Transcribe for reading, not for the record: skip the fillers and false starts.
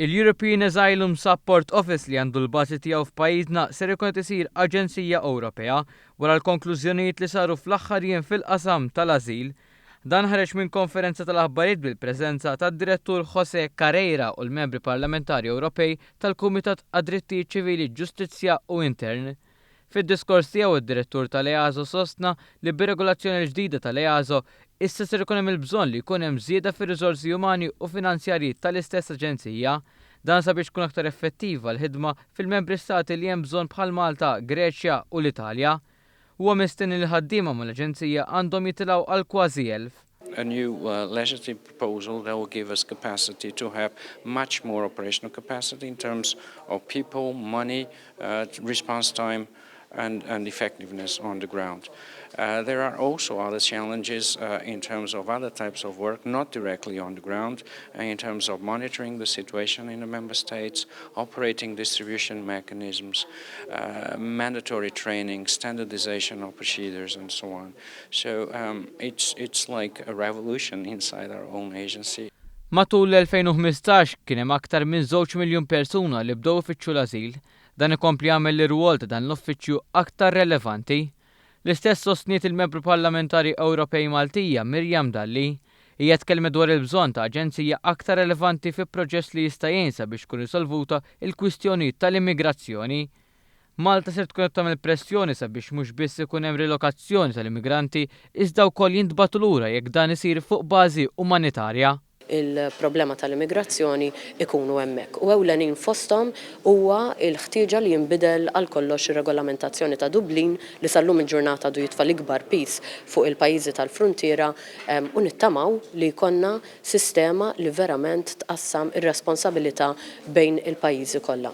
Il-European Asylum Support Office li għandu l-bażi tiegħu f'pajjiżna ser ikun qed isir Aġenzija Ewropea wara l-konklużjonijiet li saru fl-aħħar jiem fil-qasam tal-ażil. Dan ħareġ minn konferenza tal-aħbarijiet bil-preżenza tad-Direttur José Carreira u l-membri parlamentari Ewropej tal-Kumitat għad-Drittijiet Ċivili, Ġustizzja u Intern. Fid-diskors tiegħu id-Direttur tal-EASO sostna li b'regolazzjoni ġdida tal-EASO issa ser ikun hemm il-bżonn li jkun hemm żieda fir-riżorsi umani u finanzjarji tal-istess aġenzija, dan sabiex tkun aktar effettiva l-ħidma fil-membri stati li hemm bżonn bħal Malta, Greċja u l-Italja. Huwa mistenni li ħaddiema mal-aġenzija għandhom jitilgħu għal kważi 1000. A new legislative proposal that will give us capacity to have much more operational capacity in terms of people, money, response time, and effectiveness on the ground. There are also other challenges in terms of other types of work, not directly on the ground, in terms of monitoring the situation in the member states, operating distribution mechanisms, mandatory training, standardization of procedures, and so on. So it's like a revolution inside our own agency. Matul l-2015 kien hemm aktar minn 2 miljun persuna li bdew ifittxu l-ażil, dan ikompli jagħmel l-irwol ta' dan l-uffiċċju aktar relevanti. L-istess sostniet il-membru parlamentari Ewropej Maltija Mirjam Dalli hija tkellmet dwar il-bżonn ta' aġenzija aktar relevanti fi proċess li jista' jinsa biex tkun risolvuta il-kwistjoni tal-immigrazzjoni. Malta se tkun qed tagħmel pressjoni sabiex mhux biss ikun hemm rilokazzjoni tal-immigranti iżda wkoll jintbagħtu lura jekk dan isir fuq bażi umanitarja. Il-problema tal-immigrazzjoni ikunu hemmhekk. U ewlenin fosthom huwa l-ħtieġa li jinbidel għal kollox ir-regolamentazzjoni ta' Dublin li sallum il-ġurnata du jitfa' l-ikbar pis fuq il-pajjiżi tal-fruntiera u nittamaw li jkollna sistema li verament tqassam ir-responsabilità bejn il-pajjiżi kollha.